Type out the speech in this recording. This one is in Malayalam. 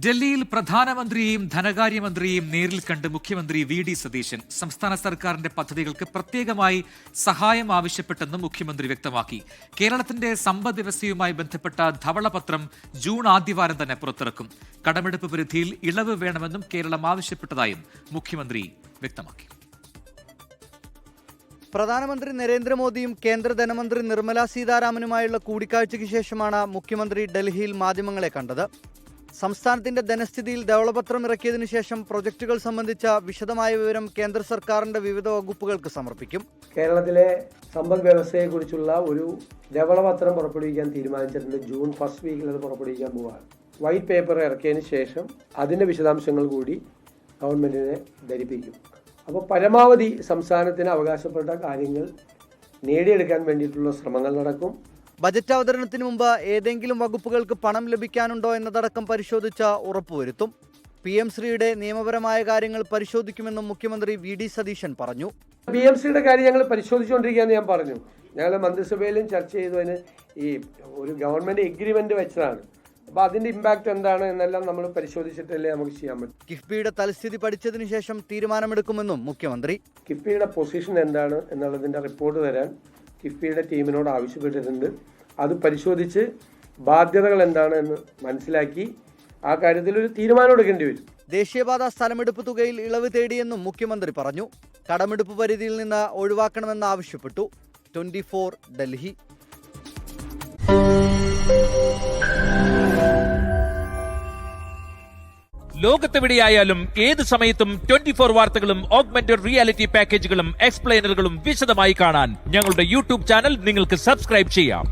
ഡൽഹിയിൽ പ്രധാനമന്ത്രിയെയും ധനകാര്യമന്ത്രിയെയും നേരിൽ കണ്ട് മുഖ്യമന്ത്രി വി.ഡി. സതീശൻ സംസ്ഥാന സർക്കാരിന്റെ പദ്ധതികൾക്ക് പ്രത്യേകമായി സഹായം ആവശ്യപ്പെട്ടെന്നും മുഖ്യമന്ത്രി വ്യക്തമാക്കി. കേരളത്തിന്റെ സമ്പദ് വ്യവസ്ഥയുമായി ബന്ധപ്പെട്ട ധവളപത്രം ജൂൺ ആദ്യവാരം തന്നെ പുറത്തിറക്കും. കടമെടുപ്പ് പരിധിയിൽ ഇളവ് വേണമെന്നും കേരളം ആവശ്യപ്പെട്ടതായും മുഖ്യമന്ത്രി വ്യക്തമാക്കി. പ്രധാനമന്ത്രി നരേന്ദ്രമോദിയും കേന്ദ്ര ധനമന്ത്രി നിർമ്മല സീതാരാമനുമായുള്ള കൂടിക്കാഴ്ചയ്ക്ക് ശേഷമാണ് മുഖ്യമന്ത്രി ഡൽഹിയിൽ മാധ്യമങ്ങളെ കണ്ടത്. സംസ്ഥാനത്തിന്റെ ധനസ്ഥിതിയിൽ ധവളപത്രം ഇറക്കിയതിനു ശേഷം പ്രൊജക്ടുകൾ സംബന്ധിച്ച വിശദമായ വിവരം കേന്ദ്ര സർക്കാരിന്റെ വിവിധ വകുപ്പുകൾക്ക് സമർപ്പിക്കും. കേരളത്തിലെ സമ്പദ് വ്യവസ്ഥയെക്കുറിച്ചുള്ള ഒരു ധവളപത്രം പുറപ്പെടുവിക്കാൻ തീരുമാനിച്ചിട്ടുണ്ട്. ജൂൺ ഫസ്റ്റ് വീക്കിൽ അത് പുറപ്പെടുവിക്കാൻ പോവുകയാണ്. വൈറ്റ് പേപ്പർ ഇറക്കിയതിന് ശേഷം അതിൻ്റെ വിശദാംശങ്ങൾ കൂടി ഗവൺമെന്റിനെ ധരിപ്പിക്കും. അപ്പോൾ പരമാവധി സംസ്ഥാനത്തിന് അവകാശപ്പെട്ട കാര്യങ്ങൾ നേടിയെടുക്കാൻ വേണ്ടിയിട്ടുള്ള ശ്രമങ്ങൾ നടക്കും. ബജറ്റ് അവതരണത്തിന് മുമ്പ് ഏതെങ്കിലും വകുപ്പുകൾക്ക് പണം ലഭിക്കാനുണ്ടോ എന്നതടക്കം പരിശോധിച്ച് ഉറപ്പുവരുത്തും. PM ശ്രീയുടെ നിയമപരമായ കാര്യങ്ങൾ പരിശോധിക്കുമെന്നും മുഖ്യമന്ത്രി വി.ഡി. സതീശൻ പറഞ്ഞു. PM ശ്രീയുടെ കാര്യം ഞങ്ങൾ പരിശോധിച്ചുകൊണ്ടിരിക്കുകയെന്ന് ഞാൻ പറഞ്ഞു. ഞങ്ങൾ മന്ത്രിസഭയിലും ചർച്ച ചെയ്തതിന് ഈ ഒരു ഗവൺമെന്റ് എഗ്രിമെന്റ് വെച്ചതാണ്. അപ്പോൾ അതിന്റെ ഇമ്പാക്ട് എന്താണ് എന്നെല്ലാം നമ്മൾ പരിശോധിച്ചിട്ടല്ലേ നമുക്ക് ചെയ്യാൻ പറ്റും. കിഫ്ബിയുടെ തൽസ്ഥിതി പഠിച്ചതിനു ശേഷം തീരുമാനമെടുക്കുമെന്നും മുഖ്യമന്ത്രി. കിഫ്ബിയുടെ പൊസിഷൻ എന്താണ് എന്നുള്ളതിന്റെ റിപ്പോർട്ട് തരാൻ കിഫ്ബിയുടെ ടീമിനോട് ആവശ്യപ്പെട്ടിട്ടുണ്ട്. അത് പരിശോധിച്ച് ബാധ്യതകൾ എന്താണ് എന്ന് മനസ്സിലാക്കി ആ കാര്യത്തിൽ ഒരു തീരുമാനം എടുക്കേണ്ടി വരും. ദേശീയപാത സ്ഥലമെടുപ്പ് തുകയിൽ ഇളവ് തേടിയെന്നും മുഖ്യമന്ത്രി പറഞ്ഞു. കടമെടുപ്പ് പരിധിയിൽ നിന്ന് ഒഴിവാക്കണമെന്ന് ആവശ്യപ്പെട്ടു. 24 ഡൽഹി. ലോകത്തെവിടെയായാലും ഏത് സമയത്തും 24 വാർത്തകളും ഓഗ്മെന്റഡ് റിയാലിറ്റി പാക്കേജുകളും എക്സ്പ്ലെയിനറുകളും വിശദമായി കാണാൻ ഞങ്ങളുടെ യൂട്യൂബ് ചാനൽ നിങ്ങൾക്ക് സബ്സ്ക്രൈബ് ചെയ്യാം.